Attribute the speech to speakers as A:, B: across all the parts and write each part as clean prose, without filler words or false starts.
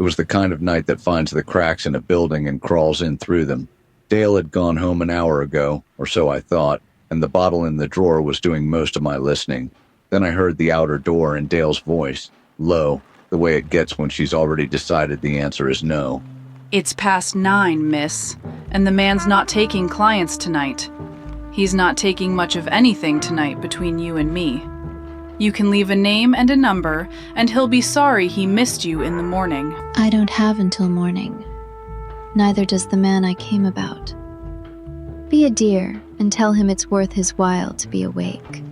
A: It was the kind of night that finds the cracks in a building and crawls in through them. Dale had gone home an hour ago, or so I thought, and the bottle in the drawer was doing most of my listening. Then I heard the outer door and Dale's voice, low, the way it gets when she's already decided the answer is no.
B: It's past 9, miss, and the man's not taking clients tonight. He's not taking much of anything tonight between you and me. You can leave a name and a number, and he'll be sorry he missed you in the morning.
C: I don't have until morning. Neither does the man I came about. Be a dear and tell him it's worth his while to be awake.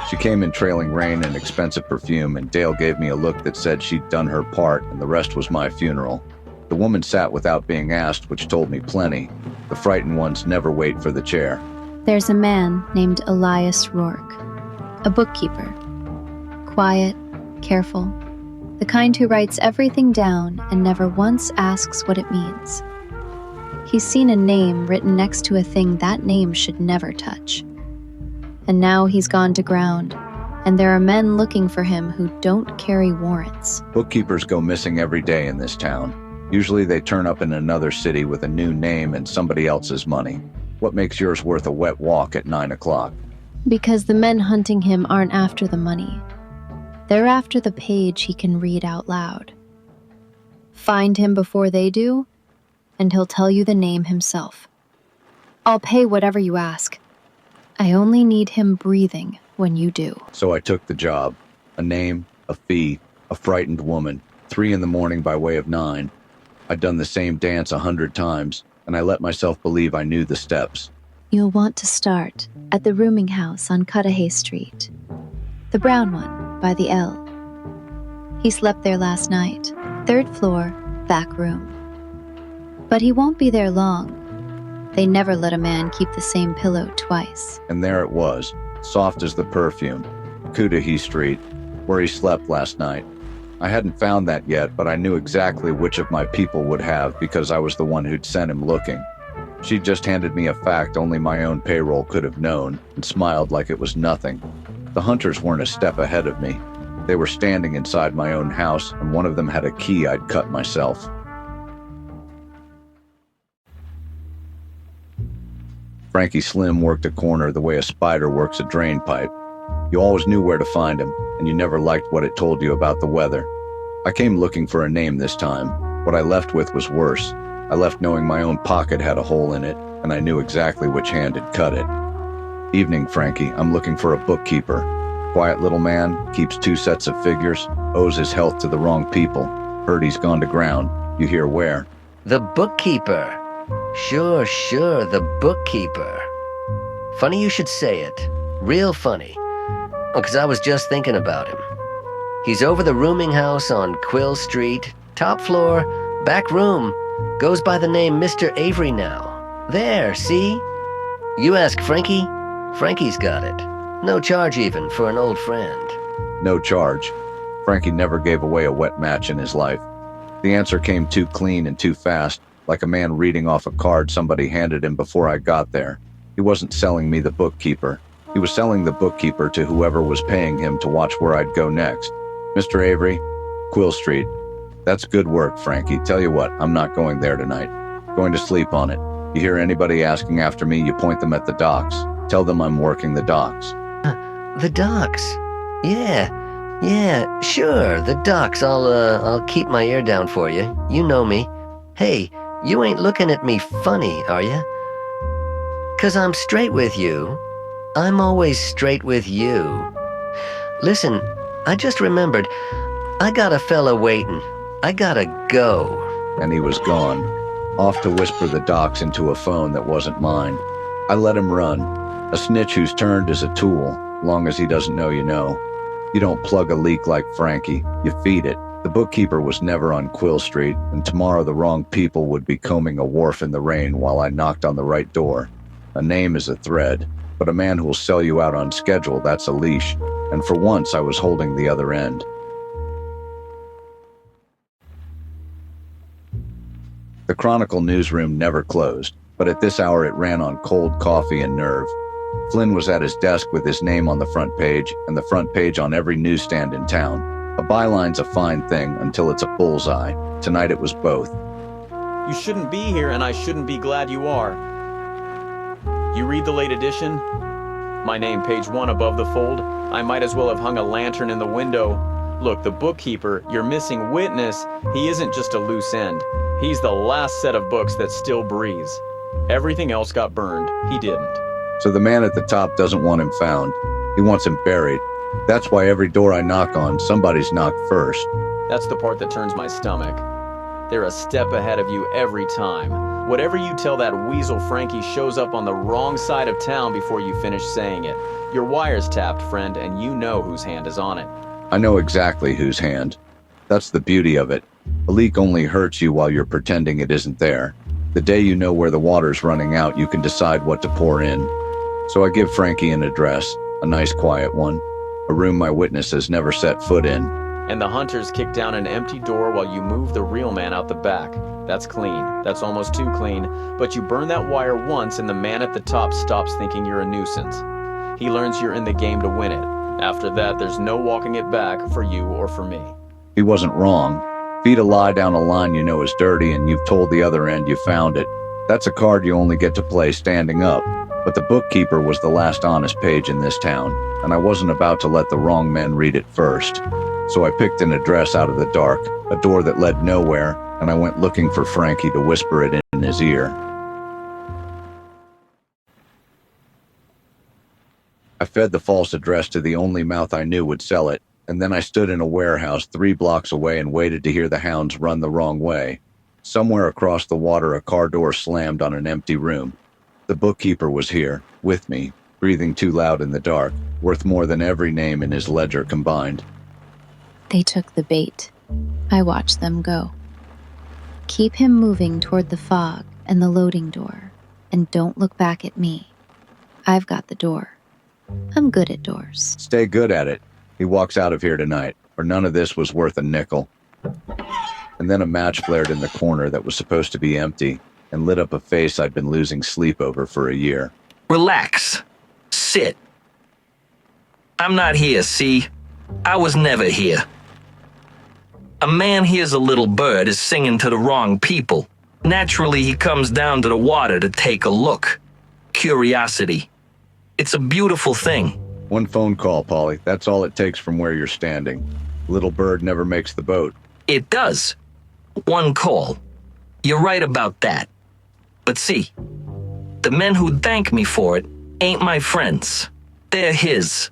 A: She came in trailing rain and expensive perfume, and Dale gave me a look that said she'd done her part and the rest was my funeral. The woman sat without being asked, which told me plenty. The frightened ones never wait for the chair.
C: There's a man named Elias Rourke, a bookkeeper. Quiet, careful, the kind who writes everything down and never once asks what it means. He's seen a name written next to a thing that name should never touch. And now he's gone to ground, and there are men looking for him who don't carry warrants.
A: Bookkeepers go missing every day in this town. Usually they turn up in another city with a new name and somebody else's money. What makes yours worth a wet walk at 9 o'clock?
C: Because the men hunting him aren't after the money. They're after the page he can read out loud. Find him before they do, and he'll tell you the name himself. I'll pay whatever you ask. I only need him breathing when you do.
A: So I took the job. A name, a fee, a frightened woman, 3 a.m. by way of 9. I'd done the same dance 100 times, and I let myself believe I knew the steps.
C: You'll want to start at the rooming house on Cudahy Street. The brown one, by the L. He slept there last night. 3rd floor, back room. But he won't be there long. They never let a man keep the same pillow twice.
A: And there it was, soft as the perfume. Cudahy Street, where he slept last night. I hadn't found that yet, but I knew exactly which of my people would have because I was the one who'd sent him looking. She'd just handed me a fact only my own payroll could have known and smiled like it was nothing. The hunters weren't a step ahead of me. They were standing inside my own house, and one of them had a key I'd cut myself. Frankie Slim worked a corner the way a spider works a drain pipe. You always knew where to find him, and you never liked what it told you about the weather. I came looking for a name this time. What I left with was worse. I left knowing my own pocket had a hole in it, and I knew exactly which hand had cut it. Evening, Frankie. I'm looking for a bookkeeper. Quiet little man, keeps 2 sets of figures, owes his health to the wrong people. Heard he's gone to ground. You hear where?
D: The bookkeeper. Sure, the bookkeeper. Funny you should say it. Real funny. Because I was just thinking about him. He's over the rooming house on Quill Street, top floor, back room. Goes by the name Mr. Avery now. There, see? You ask Frankie, Frankie's got it. No charge even for an old friend.
A: No charge. Frankie never gave away a wet match in his life. The answer came too clean and too fast, like a man reading off a card somebody handed him before I got there. He wasn't selling me the bookkeeper. He was selling the bookkeeper to whoever was paying him to watch where I'd go next. Mr. Avery, Quill Street. That's good work, Frankie. Tell you what, I'm not going there tonight. Going to sleep on it. You hear anybody asking after me, you point them at the docks. Tell them I'm working the docks.
D: The docks? Yeah, sure, the docks. I'll keep my ear down for you. You know me. Hey, you ain't looking at me funny, are ya? 'Cause I'm straight with you. I'm always straight with you. Listen, I just remembered, I got a fella waiting. I gotta go.
A: And he was gone, off to whisper the docks into a phone that wasn't mine. I let him run. A snitch who's turned is a tool, long as he doesn't know you know. You don't plug a leak like Frankie, you feed it. The bookkeeper was never on Quill Street, and tomorrow the wrong people would be combing a wharf in the rain while I knocked on the right door. A name is a thread, but a man who'll sell you out on schedule, that's a leash. And for once I was holding the other end. The Chronicle newsroom never closed, but at this hour it ran on cold coffee and nerve. Flynn was at his desk with his name on the front page and the front page on every newsstand in town. A byline's a fine thing until it's a bullseye. Tonight it was both.
E: You shouldn't be here, and I shouldn't be glad you are. You read the late edition? My name, page 1 above the fold. I might as well have hung a lantern in the window. Look, the bookkeeper, your missing witness, he isn't just a loose end. He's the last set of books that still breathes. Everything else got burned. He didn't.
A: So the man at the top doesn't want him found. He wants him buried. That's why every door I knock on, somebody's knocked first.
E: That's the part that turns my stomach. They're a step ahead of you every time. Whatever you tell that weasel Frankie shows up on the wrong side of town before you finish saying it. Your wire's tapped, friend, and you know whose hand is on it.
A: I know exactly whose hand. That's the beauty of it. A leak only hurts you while you're pretending it isn't there. The day you know where the water's running out, you can decide what to pour in. So I give Frankie an address, a nice quiet one, a room my witness has never set foot in.
E: And the hunters kick down an empty door while you move the real man out the back. That's clean. That's almost too clean. But you burn that wire once and the man at the top stops thinking you're a nuisance. He learns you're in the game to win it. After that, there's no walking it back for you or for me.
A: He wasn't wrong. Feed a lie down a line you know is dirty and you've told the other end you found it. That's a card you only get to play standing up. But the bookkeeper was the last honest page in this town, and I wasn't about to let the wrong men read it first. So I picked an address out of the dark, a door that led nowhere, and I went looking for Frankie to whisper it in his ear. I fed the false address to the only mouth I knew would sell it, and then I stood in a warehouse 3 blocks away and waited to hear the hounds run the wrong way. Somewhere across the water, a car door slammed on an empty room. The bookkeeper was here, with me, breathing too loud in the dark, worth more than every name in his ledger combined.
C: They took the bait. I watched them go. Keep him moving toward the fog and the loading door, and don't look back at me. I've got the door. I'm good at doors.
A: Stay good at it. He walks out of here tonight, or none of this was worth a nickel. And then a match flared in the corner that was supposed to be empty, and lit up a face I'd been losing sleep over for a year.
F: Relax. Sit. I'm not here, see? I was never here. A man hears a little bird is singing to the wrong people. Naturally, he comes down to the water to take a look. Curiosity. It's a beautiful thing.
A: One phone call, Pauly. That's all it takes from where you're standing. Little bird never makes the boat.
F: It does. One call. You're right about that. But see, the men who thank me for it ain't my friends. They're his.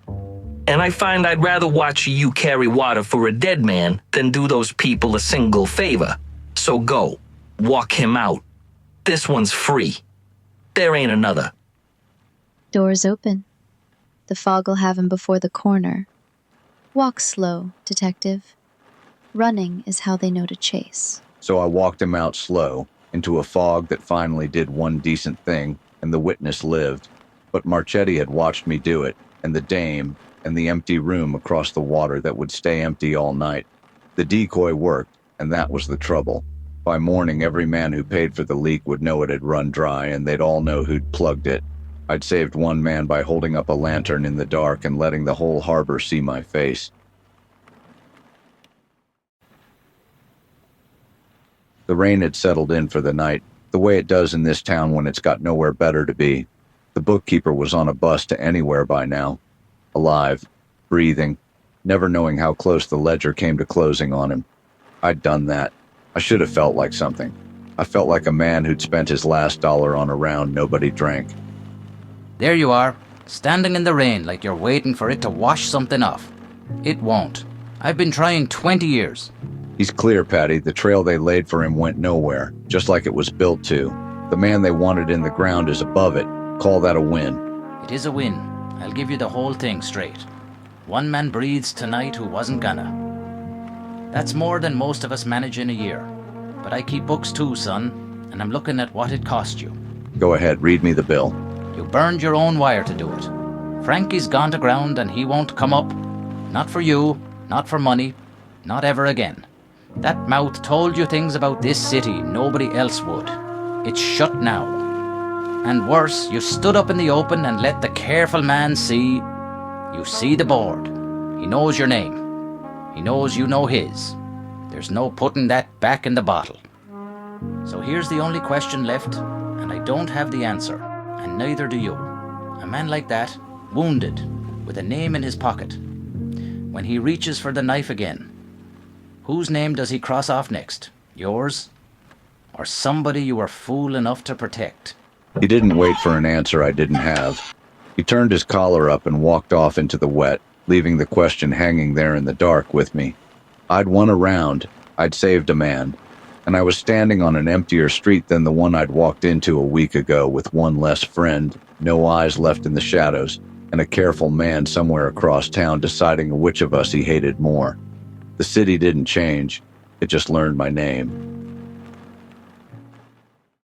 F: And I find I'd rather watch you carry water for a dead man than do those people a single favor. So go, walk him out. This one's free. There ain't another.
C: Doors open. The fog'll have him before the corner. Walk slow, detective. Running is how they know to chase.
A: So I walked him out slow, into a fog that finally did one decent thing, and the witness lived. But Marchetti had watched me do it, and the dame, and the empty room across the water that would stay empty all night. The decoy worked, and that was the trouble. By morning, every man who paid for the leak would know it had run dry, and they'd all know who'd plugged it. I'd saved one man by holding up a lantern in the dark and letting the whole harbor see my face. The rain had settled in for the night, the way it does in this town when it's got nowhere better to be. The bookkeeper was on a bus to anywhere by now. Alive, breathing, never knowing how close the ledger came to closing on him. I'd done that. I should have felt like something. I felt like a man who'd spent his last dollar on a round nobody drank.
G: There you are, standing in the rain like you're waiting for it to wash something off. It won't. I've been trying 20 years.
A: He's clear, Patty. The trail they laid for him went nowhere, just like it was built to. The man they wanted in the ground is above it. Call that a win.
G: It is a win. I'll give you the whole thing straight. One man breathes tonight who wasn't gonna. That's more than most of us manage in a year. But I keep books too, son, and I'm looking at what it cost you.
A: Go ahead, read me the bill.
G: You burned your own wire to do it. Frankie's gone to ground and he won't come up. Not for you, not for money, not ever again. That mouth told you things about this city nobody else would. It's shut now. And worse, you stood up in the open and let the careful man see. You see the board. He knows your name. He knows you know his. There's no putting that back in the bottle. So here's the only question left, and I don't have the answer, and neither do you. A man like that, wounded, with a name in his pocket. When he reaches for the knife again, whose name does he cross off next? Yours? Or somebody you were fool enough to protect?
A: He didn't wait for an answer I didn't have. He turned his collar up and walked off into the wet, leaving the question hanging there in the dark with me. I'd won a round, I'd saved a man, and I was standing on an emptier street than the one I'd walked into a week ago with one less friend, no eyes left in the shadows, and a careful man somewhere across town deciding which of us he hated more. The city didn't change, it just learned my name.